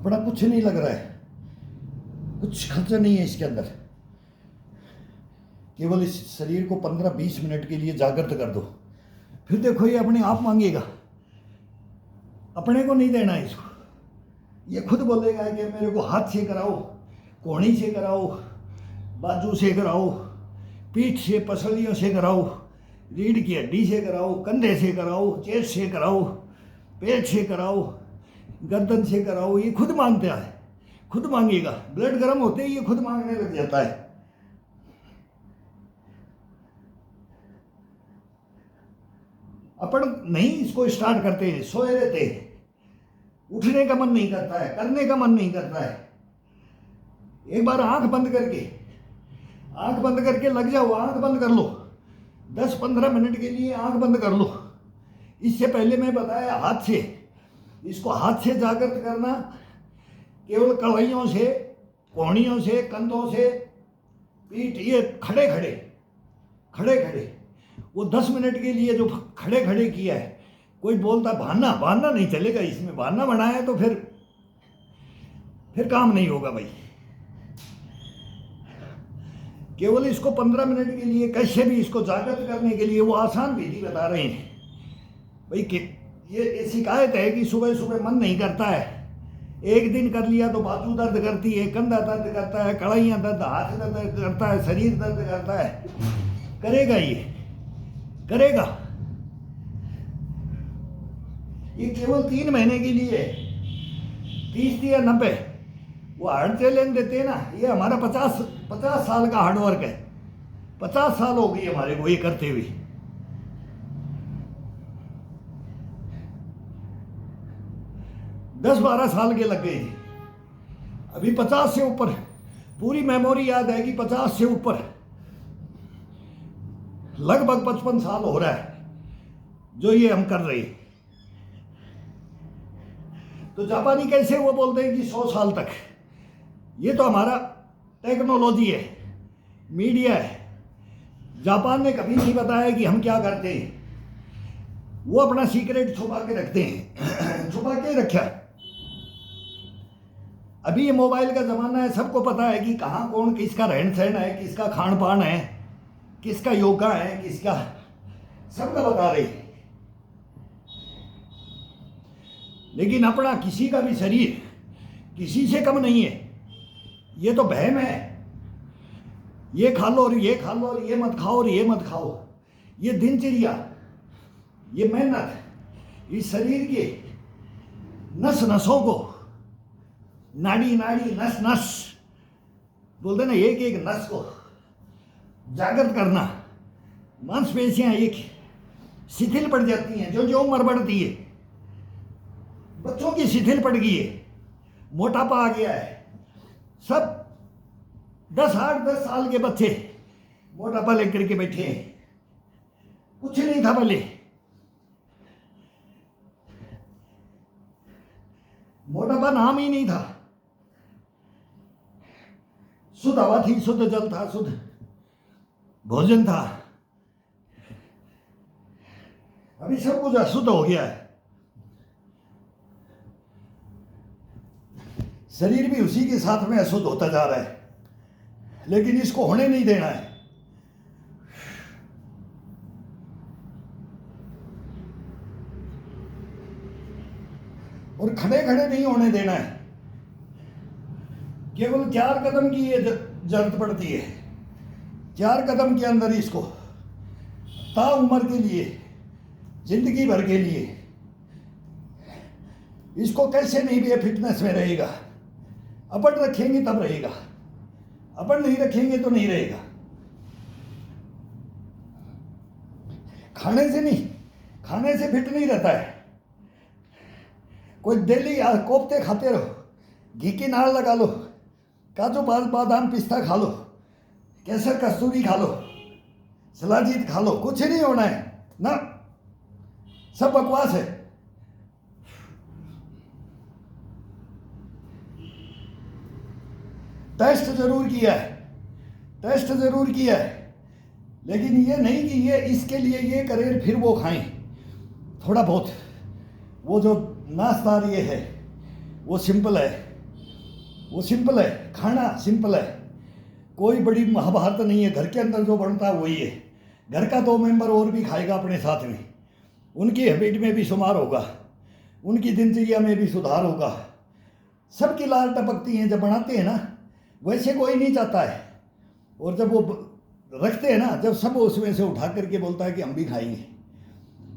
अपना कुछ नहीं लग रहा है, कुछ खर्चा नहीं है इसके अंदर। केवल इस शरीर को 15-20 मिनट के लिए जागृत कर दो, फिर देखो ये अपने आप मांगेगा। अपने को नहीं देना है इसको, ये खुद बोलेगा कि मेरे को हाथ से कराओ, कोहनी से कराओ, बाजू से कराओ, पीठ से, पसलियों से कराओ, रीढ़ की हड्डी से कराओ, कंधे से कराओ, चेस्ट से कराओ, पेट से कराओ, गर्दन से कराओ। ये खुद मांगता है, खुद मांगेगा। ब्लड गर्म होते ही ये खुद मांगने लग जाता है। अपन नहीं इसको स्टार्ट करते हैं, सोए रहते हैं, उठने का मन नहीं करता है, करने का मन नहीं करता है। एक बार आंख बंद करके लग जाओ, आंख बंद कर लो, 10-15 मिनट के लिए आंख बंद कर लो। इससे पहले मैं बताया हाथ से, इसको हाथ से जागृत करना, केवल कलाइयों से, कोहनियों से, कंधों से, पीठ, ये खड़े खड़े वो 10 मिनट के लिए जो खड़े खड़े किया है। कोई बोलता बहाना नहीं चलेगा इसमें, बहाना बनाया तो फिर काम नहीं होगा भाई। केवल इसको 15 मिनट के लिए कैसे भी इसको जागृत करने के लिए वो आसान विधि बता रहे हैं भाई। कि ये शिकायत है कि सुबह सुबह मन नहीं करता है। एक दिन कर लिया तो बाजू दर्द करती है, कंधा दर्द करता है, कड़ाइयाँ दर्द, हाथ दर्द करता है, शरीर दर्द करता है। करेगा ये केवल 3 महीने के लिए, 30 या 90 वो हार्ड चैलेंज देते हैं ना। ये हमारा 50 साल का हार्डवर्क है। 50 साल हो गई हमारे को ये करते हुए। दस 12 साल के लग गए थे, अभी 50 से ऊपर। पूरी मेमोरी याद है कि 50 से ऊपर, लगभग 55 साल हो रहा है जो ये हम कर रहे हैं। तो जापानी कैसे वो बोलते हैं कि 100 साल तक। ये तो हमारा टेक्नोलॉजी है, मीडिया है। जापान ने कभी नहीं बताया कि हम क्या करते हैं। वो अपना सीक्रेट छुपा के रखते हैं, छुपा के रखा। अभी ये मोबाइल का ज़माना है, सबको पता है कि कहाँ कौन किसका रहन सहन है, किसका खान पान है, किसका योगा है, किसका, सबका बता रहे। लेकिन अपना किसी का भी शरीर किसी से कम नहीं है। ये तो वहम है, ये खा लो और ये खा लो और ये मत खाओ और ये मत खाओ। ये दिनचर्या, ये मेहनत, इस शरीर के नस नसों को, नाड़ी नाड़ी, नस नस बोलते ना, एक एक नस को जागृत करना। मांसपेशियां एक शिथिल पड़ जाती हैं, जो उम्र बढ़ती है। बच्चों की शिथिल पड़ गई है, मोटापा आ गया है। सब 8-10 साल के बच्चे मोटापा लेकर के बैठे हैं। कुछ नहीं था पहले, मोटापा नाम ही नहीं था। शुद्ध हवा थी, शुद्ध जल था, शुद्ध भोजन था। अभी सब कुछ अशुद्ध हो गया है। शरीर भी उसी के साथ में अशुद्ध होता जा रहा है, लेकिन इसको होने नहीं देना है। और खड़े खड़े नहीं होने देना है। केवल 4 कदम की ये जरूरत पड़ती है। 4 कदम के अंदर इसको ताउम्र के लिए, जिंदगी भर के लिए, इसको कैसे नहीं भी फिटनेस में रहेगा। अपन रखेंगे तब रहेगा, अपन नहीं रखेंगे तो नहीं रहेगा। खाने से नहीं, खाने से फिट नहीं रहता है। कोई डेली कोफ्ते खाते रहो, घी की नाड़ लगा लो, काजू बादाम पिस्ता खा लो, केसर कस्तूरी खा लो, शिलाजीत खा लो, कुछ नहीं होना है ना। सब बकवास है। टेस्ट जरूर किया है, लेकिन ये नहीं कि ये इसके लिए ये करें फिर वो खाएं। थोड़ा बहुत वो जो नाश्ता ये है वो सिंपल है, वो सिंपल है, खाना सिंपल है, कोई बड़ी महाभारत नहीं है। घर के अंदर जो बनता है वही है। घर का 2 मेंबर और भी खाएगा अपने साथ में, उनकी हैबिट में भी शुमार होगा, उनकी दिनचर्या में भी सुधार होगा। सबकी लार टपकती हैं जब बनाते हैं ना, वैसे कोई नहीं चाहता है। और जब वो रखते हैं ना, जब सब उसमें से उठा करके बोलता है कि हम भी खाएंगे,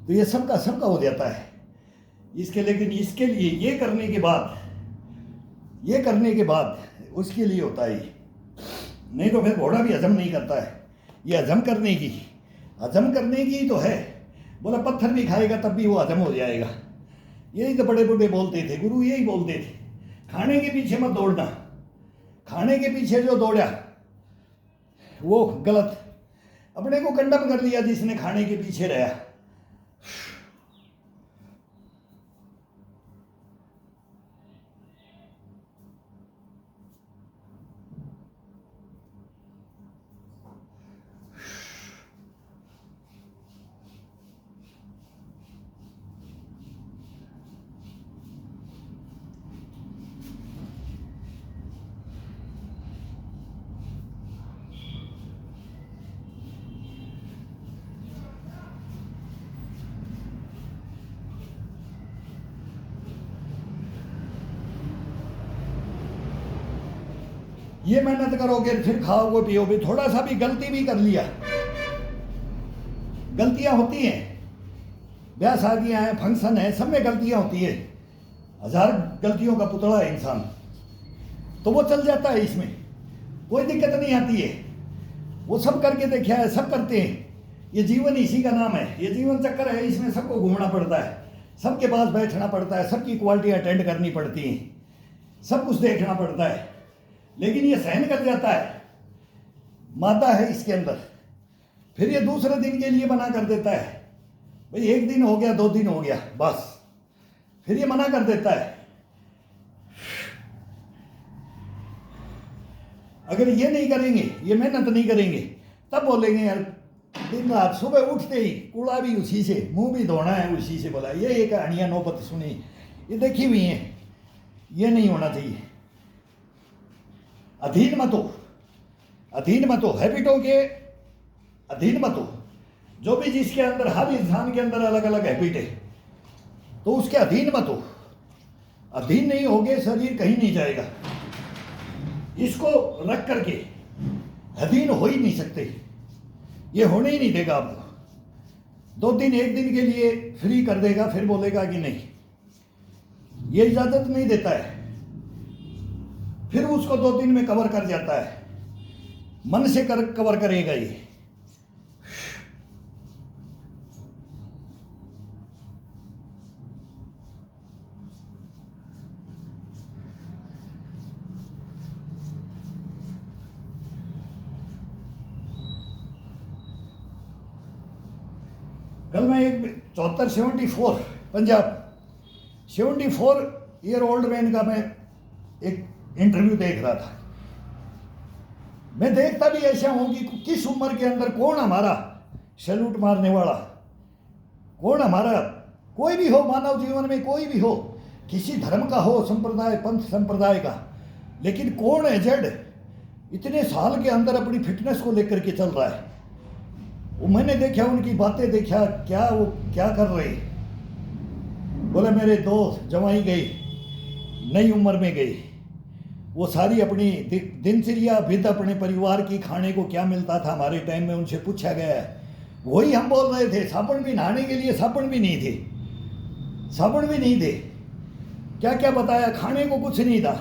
तो ये सबका सबका हो जाता है इसके। लेकिन इसके लिए ये करने के बाद उसके लिए होता है, नहीं तो फिर घोड़ा भी हजम नहीं करता है। ये हजम करने की तो है। बोला पत्थर भी खाएगा तब भी वो हजम हो जाएगा। यही तो बड़े बूढ़े बोलते थे, गुरु यही बोलते थे, खाने के पीछे मत दौड़ना। खाने के पीछे जो दौड़ा वो गलत। अपने को कंडम कर लिया जिसने खाने के पीछे रहा। ये मेहनत करोगे फिर खाओगे पियोगे। थोड़ा सा भी गलती भी कर लिया, गलतियां होती हैं, ब्याह शादियां हैं, फंक्शन है, सब में गलतियां होती है। 1000 गलतियों का पुतला है इंसान, तो वो चल जाता है, इसमें कोई दिक्कत नहीं आती है। वो सब करके देखा है, सब करते हैं। ये जीवन इसी का नाम है, ये जीवन चक्कर है। इसमें सबको घूमना पड़ता है, सबके पास बैठना पड़ता है, सबकी क्वालिटी अटेंड करनी पड़ती है, सब कुछ देखना पड़ता है। लेकिन ये सहन कर जाता है, मादा है इसके अंदर। फिर ये दूसरे दिन के लिए मना कर देता है, भाई 1 दिन हो गया, 2 दिन हो गया, बस फिर ये मना कर देता है। अगर ये नहीं करेंगे, ये मेहनत नहीं करेंगे, तब बोलेंगे यार दिन रात सुबह उठते ही कूड़ा भी उसी से, मुंह भी धोना है उसी से। बोला ये एक कहानियां नौबत सुनी, ये देखी हुई है, ये नहीं होना चाहिए। अधीन मत हो, हैबिटों के अधीन मत हो। जो भी जिसके अंदर, हर इंसान के अंदर अलग अलग हैबिट है, तो उसके अधीन मत हो। अधीन नहीं होगे शरीर कहीं नहीं जाएगा। इसको रख करके अधीन हो ही नहीं सकते, ये होने ही नहीं देगा आपको। 2 दिन 1 दिन के लिए फ्री कर देगा, फिर बोलेगा कि नहीं, ये इजाजत नहीं देता है। फिर उसको 2 दिन में कवर कर जाता है, मन से कवर करेगा ये। कल मैं एक 74 पंजाब 74 ईयर ओल्ड मैन का मैं एक इंटरव्यू देख रहा था। मैं देखता भी ऐसा हूं कि किस उम्र के अंदर कौन हमारा सैल्यूट मारने वाला, कौन हमारा, कोई भी हो मानव जीवन में, कोई भी हो, किसी धर्म का हो, संप्रदाय, पंथ संप्रदाय का, लेकिन कौन एजेड इतने साल के अंदर अपनी फिटनेस को लेकर के चल रहा है। वो मैंने देखा, उनकी बातें देखा, क्या वो क्या कर रहे। बोले मेरे 2 जवाई गई, नई उम्र में गई, वो सारी अपनी दिनचर्या विद अपने परिवार की, खाने को क्या मिलता था हमारे टाइम में, उनसे पूछा गया है, वही हम बोल रहे थे। साबुन भी, नहाने के लिए साबुन भी नहीं थे, साबुन भी नहीं थे, क्या क्या बताया, खाने को कुछ नहीं था।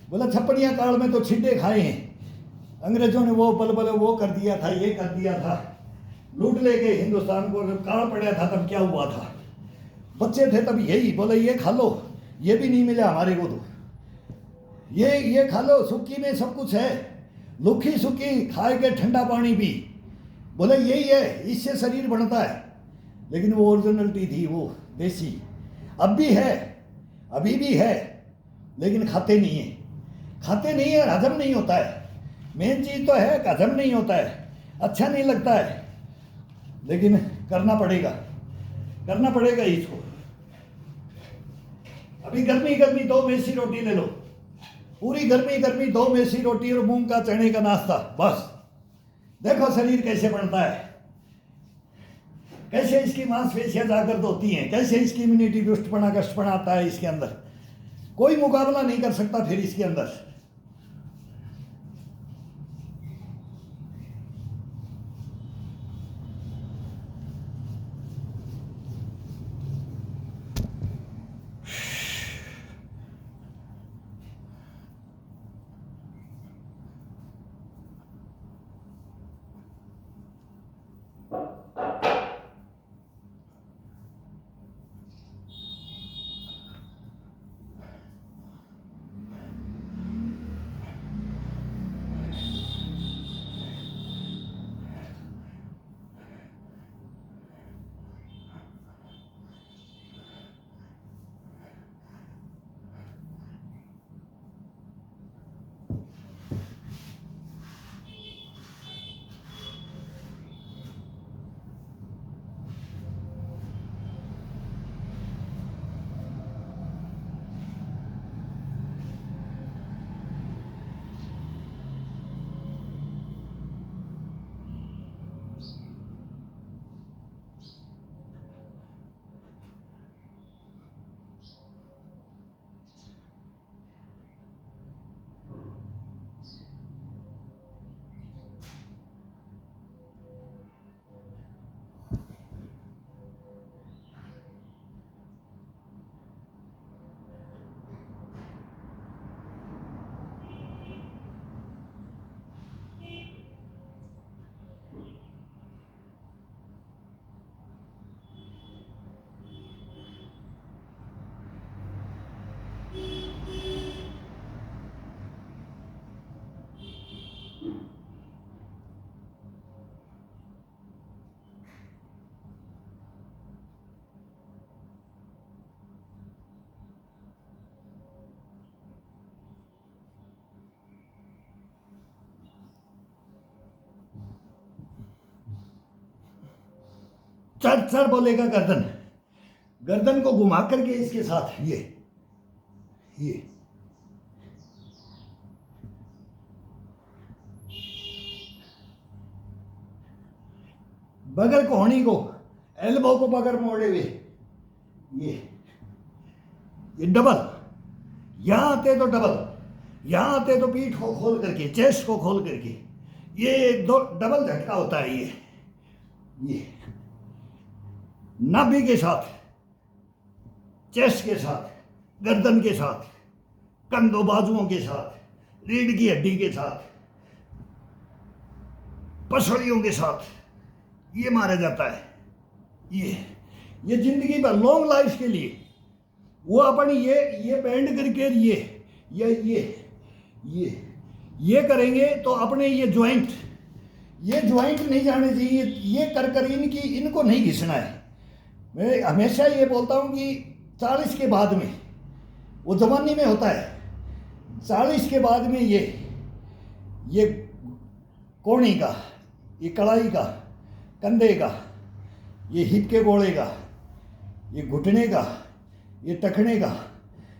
बोला 56 काल में तो छिड्डे खाए हैं, अंग्रेजों ने वो बल वो कर दिया था, ये कर दिया था, लूट ले गए हिंदुस्तान को। काल पड़ा था तब क्या हुआ था, बच्चे थे तब यही। बोले ये खा लो, ये भी नहीं मिला हमारे को, तो ये खा लो, सुक्की में सब कुछ है, लुखी सुक्की खाए के ठंडा पानी पी। बोले यही है, इससे शरीर बनता है। लेकिन वो ओरिजिनलिटी थी, वो देसी। अब भी है, अभी भी है, लेकिन खाते नहीं है, हजम नहीं होता है। मेन चीज तो है, हजम नहीं होता है, अच्छा नहीं लगता है, लेकिन करना पड़ेगा इसको। अभी गर्मी 2 मेसी रोटी ले लो, पूरी गर्मी गर्मी 2 मेसी रोटी और मूंग का चने का नाश्ता, बस। देखो शरीर कैसे बनता है, कैसे इसकी मांसपेशियां जागृत होती हैं, कैसे इसकी इम्यूनिटी बुस्टपना कष्टपना आता है इसके अंदर। कोई मुकाबला नहीं कर सकता फिर इसके अंदर। चढ़ चढ़ बोलेगा गर्दन, गर्दन को घुमा करके इसके साथ ये बगल कोहनी को, एल्बो को बगल मोड़े हुए, ये डबल। यहां आते तो डबल, यहां आते तो पीठ को खोल करके, चेस्ट को खोल करके, ये दो डबल झटका होता है। ये नाभि के साथ, चेस्ट के साथ, गर्दन के साथ, कंधों बाजुओं के साथ, रीढ़ की हड्डी के साथ, पसलियों के साथ ये मारा जाता है। ये जिंदगी भर लॉन्ग लाइफ के लिए वो अपन ये बैंड करके ये करेंगे तो अपने ये ज्वाइंट नहीं जाने चाहिए। ये कर इनको नहीं घिसना है। मैं हमेशा ये बोलता हूँ कि 40 के बाद में, वो जवानी में होता है, 40 के बाद में ये कोहनी का, ये कलाई का, कंधे का, ये हिप के गोले का, ये घुटने का, ये टखने का,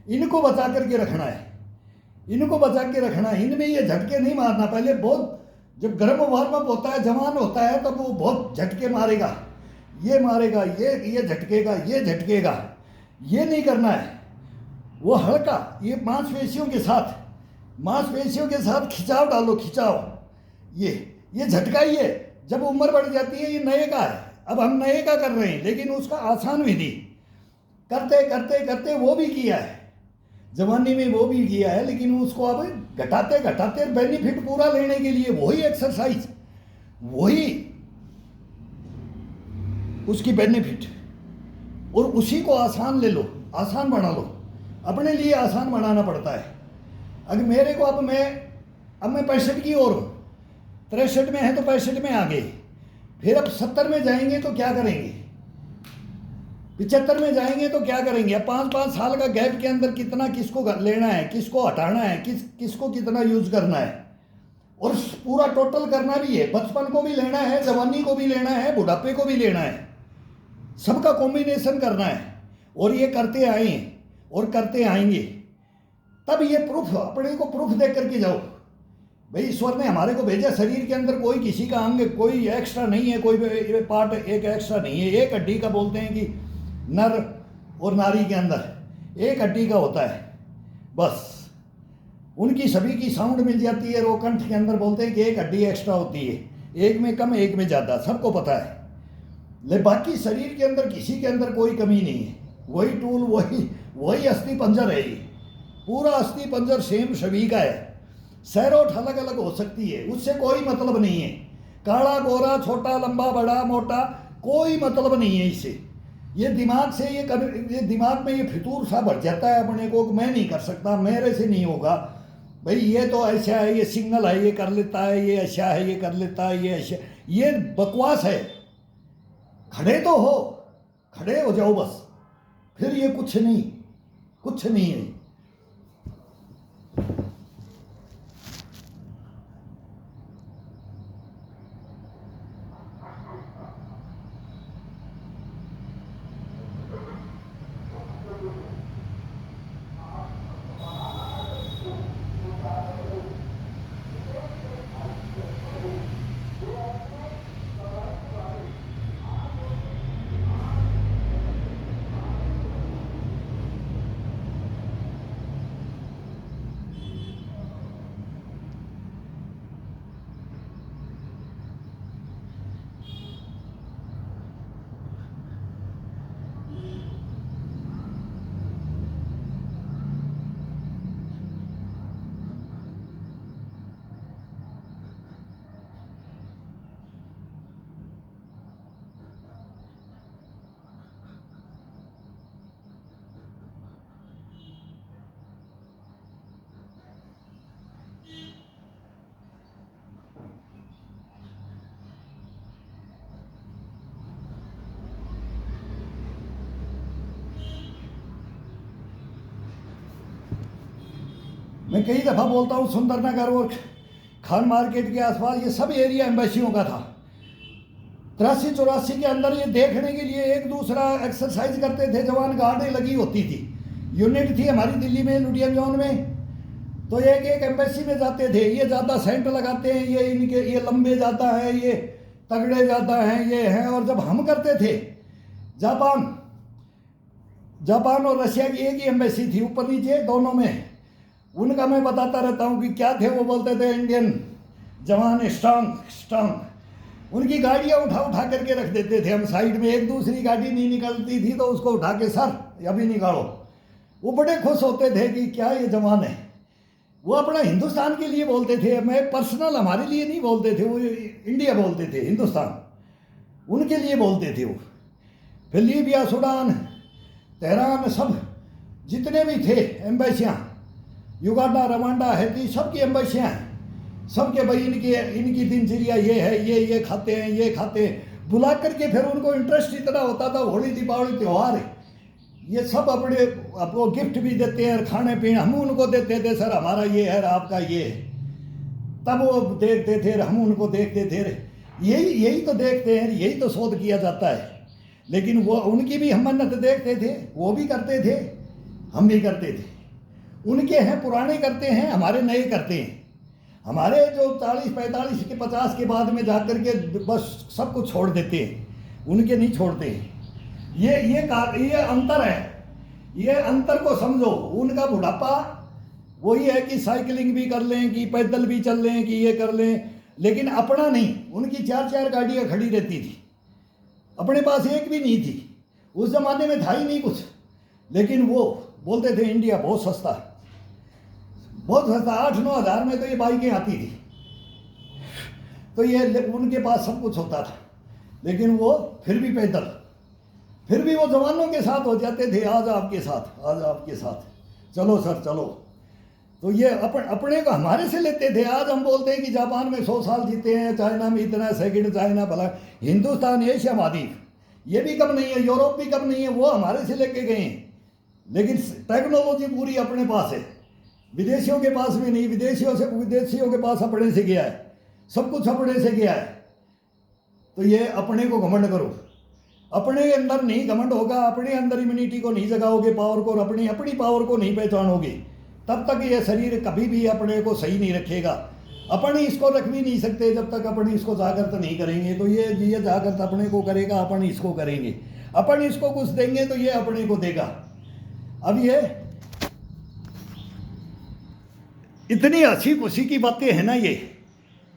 इनको बचा करके रखना है। इनको बचा के रखना है। इनमें ये झटके नहीं मारना। पहले बहुत जब गर्म वार्म अप होता है, जवान होता है, तब वो बहुत झटके मारेगा, ये मारेगा, ये झटकेगा, ये झटकेगा। ये नहीं करना है। वो हल्का, ये मांसपेशियों के साथ खिंचाव डालो, खिंचाव। ये झटकाइए। जब उम्र बढ़ जाती है, ये नए का है, अब हम नए का कर रहे हैं, लेकिन उसका आसान विधि करते करते करते वो भी किया है, जवानी में वो भी किया है, लेकिन उसको अब घटाते घटाते बेनिफिट पूरा लेने के लिए वही एक्सरसाइज, वही उसकी बेनिफिट, और उसी को आसान ले लो, आसान बना लो। अपने लिए आसान बनाना पड़ता है। अगर मेरे को अब मैं 65 की ओर हूँ, 63 में है तो 65 में आ गए, फिर अब 70 में जाएंगे तो क्या करेंगे, 75 में जाएंगे तो क्या करेंगे। अब 5-5 साल का गैप के अंदर कितना किसको लेना है, किसको हटाना है, किसको कितना यूज करना है, और पूरा टोटल करना भी है। बचपन को भी लेना है, जवानी को भी लेना है, बुढ़ापे को भी लेना है, सबका कॉम्बिनेशन करना है। और ये करते आए और करते आएंगे। तब ये प्रूफ, अपने को प्रूफ देख करके जाओ भाई ईश्वर ने हमारे को भेजा, शरीर के अंदर कोई किसी का अंग कोई एक्स्ट्रा नहीं है, कोई पार्ट एक एक्स्ट्रा नहीं है। एक हड्डी का बोलते हैं कि नर और नारी के अंदर एक हड्डी का होता है बस, उनकी सभी की साउंड मिल जाती है। वो कंठ के अंदर बोलते हैं कि एक हड्डी एक्स्ट्रा होती है, एक में कम एक में ज़्यादा, सबको पता है। लेकिन बाकी शरीर के अंदर किसी के अंदर कोई कमी नहीं है, वही टूल, वही अस्थि पंजर है। ये पूरा अस्थि पंजर सेम सभी का है। सैरोट अलग अलग हो सकती है, उससे कोई मतलब नहीं है। काला गोरा, छोटा लंबा, बड़ा मोटा, कोई मतलब नहीं है इससे। ये दिमाग से ये दिमाग में ये फितूर सा भर जाता है अपने को, मैं नहीं कर सकता, मेरे से नहीं होगा भाई, ये तो ऐसा है, ये सिग्नल है, ये कर लेता है, ये ऐसा है, ये कर लेता है, ये ऐसा, ये बकवास है। खड़े तो हो, खड़े हो जाओ बस, फिर ये कुछ नहीं, कुछ नहीं है। मैं कई दफ़ा बोलता हूँ, सुंदरनगर और खान मार्केट के आसपास ये सब एरिया एम्बेसियों का था। 83-84 के अंदर ये देखने के लिए एक दूसरा एक्सरसाइज करते थे, जवान गार्डें लगी होती थी, यूनिट थी हमारी दिल्ली में, लुधियाना जोन में। तो एक एक एम्बेसी में जाते थे, ये ज़्यादा सेंट लगाते हैं, ये इनके ये लंबे ज़्यादा हैं, ये तगड़े ज़्यादा हैं, ये हैं। और जब हम करते थे, जापान और रशिया की एक ही एम्बेसी थी, ऊपर नीचे दोनों में। उनका मैं बताता रहता हूँ कि क्या थे वो, बोलते थे इंडियन जवान स्ट्रांग स्ट्रांग। उनकी गाड़ियाँ उठा उठा करके रख देते थे हम साइड में, एक दूसरी गाड़ी नहीं निकलती थी तो उसको उठा के सर अभी निकालो। वो बड़े खुश होते थे कि क्या ये जवान है। वो अपना हिंदुस्तान के लिए बोलते थे, मैं पर्सनल हमारे लिए नहीं बोलते थे, वो इंडिया बोलते थे, हिंदुस्तान उनके लिए बोलते थे वो। फिर लीबिया, सूडान, तेहरान, सब जितने भी थे एम्बेसियाँ, युगांडा, रवांडा, हैती, सबकी एम्बेसियाँ हैं। सबके भाई इनकी दिनचर्या ये है, ये खाते हैं, ये खाते हैं, बुला करके फिर उनको इंटरेस्ट इतना होता था, होली दीपावली त्यौहार है, ये सब अपने आपको गिफ्ट भी देते हैं, खाने पीने हम उनको देते थे, सर हमारा ये है, आपका ये है। तब वो देखते थे, हम उनको देखते थे, यही तो देखते हैं, यही तो शोध किया जाता है। लेकिन वो उनकी भी हम मन्नत देखते थे, वो भी करते थे, हम भी करते थे। उनके हैं पुराने करते हैं, हमारे नए करते हैं। हमारे जो 40-45 के 50 के बाद में जाकर के बस सब कुछ छोड़ देते हैं, उनके नहीं छोड़ते हैं। ये अंतर है, ये अंतर को समझो। उनका बुढ़ापा वही है कि साइकिलिंग भी कर लें, कि पैदल भी चल लें, कि ये कर लें, लेकिन अपना नहीं। उनकी 4-4 गाड़ियाँ खड़ी रहती थी, अपने पास एक भी नहीं थी। उस ज़माने में था ही नहीं कुछ, लेकिन वो बोलते थे इंडिया बहुत सस्ता है, बहुत सस्ता। 8-9 हज़ार में तो ये बाइकें आती थी। तो ये उनके पास सब कुछ होता था, लेकिन वो फिर भी पैदल, फिर भी वो जवानों के साथ हो जाते थे, आज आपके साथ, आज आपके साथ, चलो सर चलो। तो ये अपने को हमारे से लेते थे। आज हम बोलते हैं कि जापान में 100 साल जीते हैं, चाइना में इतना, सेकंड चाइना भला, हिंदुस्तान, एशिया महाद्वीप ये भी कम नहीं है, यूरोप भी कम नहीं है, वो हमारे से लेके गए हैं। लेकिन टेक्नोलॉजी पूरी अपने पास है, विदेशियों के पास भी नहीं। विदेशियों के पास अपने से गया है, सब कुछ अपने से गया है। तो ये अपने को घमंड करो, अपने अंदर नहीं घमंड होगा, अपने अंदर इम्यूनिटी को नहीं जगाओगे, पावर को, अपनी पावर को नहीं पहचानोगे, तब तक ये शरीर कभी भी अपने को सही नहीं रखेगा। अपन इसको रख भी नहीं सकते जब तक अपन इसको जागृत नहीं करेंगे। तो ये जागृत अपने को करेगा, अपन इसको करेंगे। अपन इसको कुछ देंगे तो ये अपने को देगा। अब ये इतनी हंसी खुशी की बातें हैं ना ये,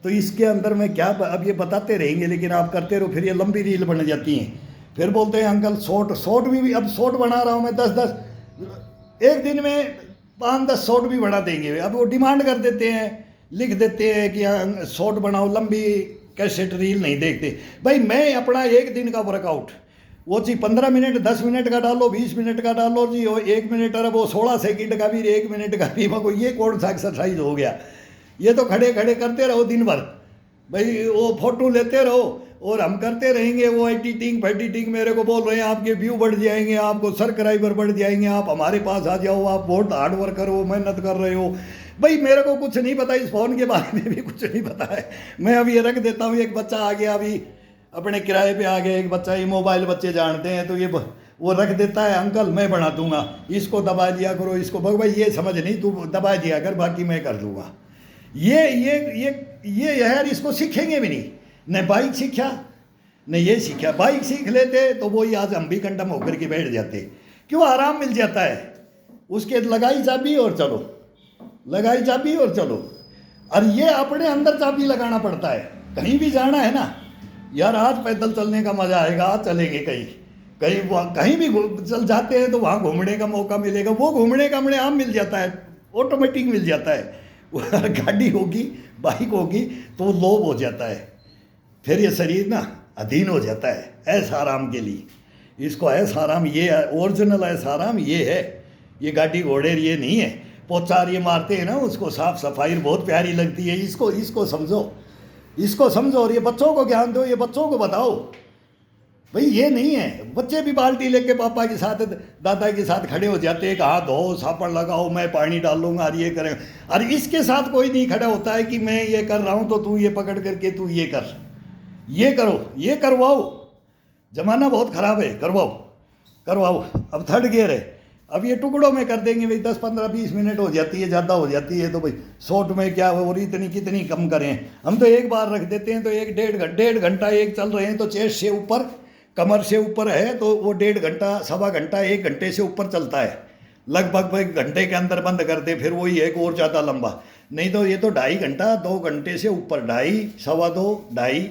तो इसके अंदर में क्या अब ये बताते रहेंगे, लेकिन आप करते रहो, फिर ये लंबी रील बन जाती हैं। फिर बोलते हैं अंकल शॉर्ट भी अब शॉर्ट बना रहा हूँ मैं 10 एक दिन में 5-10 शॉर्ट भी बना देंगे। अब वो डिमांड कर देते हैं, लिख देते हैं कि शॉर्ट बनाओ, लंबी कैसेट रील नहीं देखते। भाई मैं अपना एक दिन का वर्कआउट वो जी 15 मिनट 10 मिनट का डालो, 20 मिनट का डालो जी, वो 1 मिनट और वो 16 सेकंड का भी 1 मिनट का भी, मको ये कौन सा एक्सरसाइज हो गया। ये तो खड़े खड़े करते रहो दिन भर, भाई वो फोटो लेते रहो और हम करते रहेंगे वो एडिटिंग। मेरे को बोल रहे हैं आपके व्यू बढ़ जाएंगे, आपको सब्सक्राइबर बढ़ जाएंगे, आप हमारे पास आ जाओ, आप बहुत हार्ड वर्कर हो, मेहनत कर रहे हो। भाई मेरे को कुछ नहीं पता, इस फ़ोन के बारे में भी कुछ नहीं पता है। मैं अब ये रख देता हूँ। एक बच्चा आ गया, अभी अपने किराए पे आ गया एक बच्चा, ये मोबाइल बच्चे जानते हैं, तो ये वो रख देता है, अंकल मैं बना दूंगा, इसको दबा दिया करो, इसको भाई ये समझ नहीं, तू दबा दिया कर, बाकी मैं कर दूंगा। ये यार इसको सीखेंगे भी नहीं, न बाइक सीखा न ये सीखा। बाइक सीख लेते तो वही आज हम भी कंडम होकर के बैठ जाते। क्यों? आराम मिल जाता है, उसके लगाई चाबी और चलो, लगाई चाबी और चलो। और ये अपने अंदर चाबी लगाना पड़ता है। कहीं भी जाना है ना यार, आज पैदल चलने का मजा आएगा, आज चलेंगे कहीं भी चल जाते हैं तो वहाँ घूमने का मौका मिलेगा। वो घूमने का अपने आप मिल जाता है, ऑटोमेटिक मिल जाता है। गाड़ी होगी, बाइक होगी तो लोभ हो जाता है, फिर ये शरीर ना अधीन हो जाता है ऐसा आराम के लिए। इसको ऐसा आराम, ये ओरिजिनल ऐसा आराम ये है। ये गाड़ी घोड़े ये नहीं है। पोचार ये मारते हैं ना, उसको साफ सफाई बहुत प्यारी लगती है। इसको समझो और ये बच्चों को ज्ञान दो, ये बच्चों को बताओ। भाई ये नहीं है, बच्चे भी बाल्टी लेके पापा के साथ दादा के साथ खड़े हो जाते हैं, हाथ धो, साबुन लगाओ, मैं पानी डालूंगा और ये करें। और इसके साथ कोई नहीं खड़ा होता है कि मैं ये कर रहा हूँ तो तू ये पकड़ करके तू ये कर, ये करो, ये करवाओ। जमाना बहुत ख़राब है, करवाओ। अब थर्ड गियर है, अब ये टुकड़ों में कर देंगे भाई, 10 15 20 मिनट हो जाती है, ज़्यादा हो जाती है तो भाई शॉर्ट में क्या हो रही, इतनी कितनी कम करें। हम तो एक बार रख देते हैं तो 1 घंटा एक चल रहे हैं तो चेस्ट से ऊपर, कमर से ऊपर है तो वो 1.5 घंटा, सवा घंटा, 1 घंटे से ऊपर चलता है लगभग। 1 घंटे के अंदर बंद कर दे, फिर वही एक और ज़्यादा लंबा। नहीं तो ये तो 2.5 घंटा, 2 घंटे से ऊपर, 2.5, सवा 2, 2.5,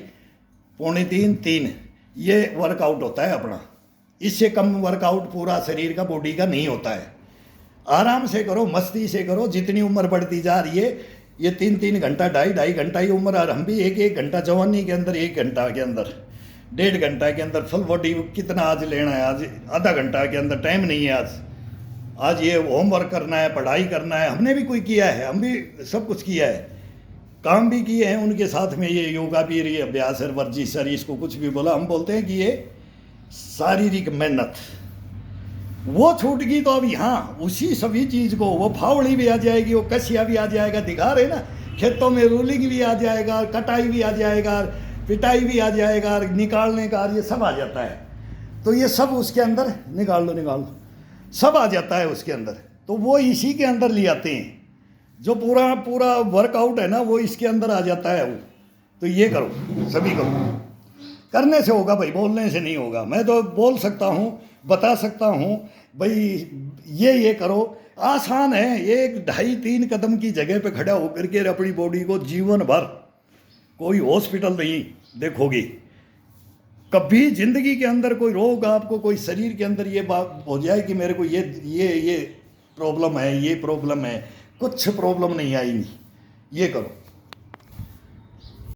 पौने 3, ये वर्कआउट होता है अपना। इससे कम वर्कआउट पूरा शरीर का, बॉडी का नहीं होता है। आराम से करो, मस्ती से करो। जितनी उम्र बढ़ती जा रही है, ये 3 घंटा, 2.5 घंटा ये उम्र, और हम भी 1 घंटा जवानी के अंदर, 1 घंटा के अंदर, 1.5 घंटा के अंदर फुल बॉडी कितना आज लेना है। आज आधा घंटा के अंदर टाइम नहीं है। आज ये होमवर्क करना है, पढ़ाई करना है। हमने भी कोई किया है, हम भी सब कुछ किया है, काम भी किए हैं। उनके साथ में ये योगा भी, ये अभ्यास है, वर्जिश है, इसको कुछ भी बोला, हम बोलते हैं कि ये शारीरिक मेहनत। वो छूट गई तो अब यहाँ उसी सभी चीज़ को, वो फावड़ी भी आ जाएगी, वो कसिया भी आ जाएगा, दिखा रहे ना, खेतों में रूलिंग भी आ जाएगा, कटाई भी आ जाएगा, पिटाई भी आ जाएगा, निकालने का ये सब आ जाता है। तो ये सब उसके अंदर निकाल लो, सब आ जाता है उसके अंदर। तो वो इसी के अंदर ले आते हैं, जो पूरा वर्कआउट है ना, वो इसके अंदर आ जाता है वो। तो ये करो, सभी करो, करने से होगा भाई, बोलने से नहीं होगा। मैं तो बोल सकता हूँ, बता सकता हूँ भाई, ये करो, आसान है। 1, 2.5, 3 कदम की जगह पे खड़ा होकर के अपनी बॉडी को जीवन भर, कोई हॉस्पिटल नहीं देखोगे कभी जिंदगी के अंदर। कोई रोग आपको, कोई शरीर के अंदर ये बात हो जाए कि मेरे को ये प्रॉब्लम है, ये प्रॉब्लम है, कुछ प्रॉब्लम नहीं आएगी। ये करो।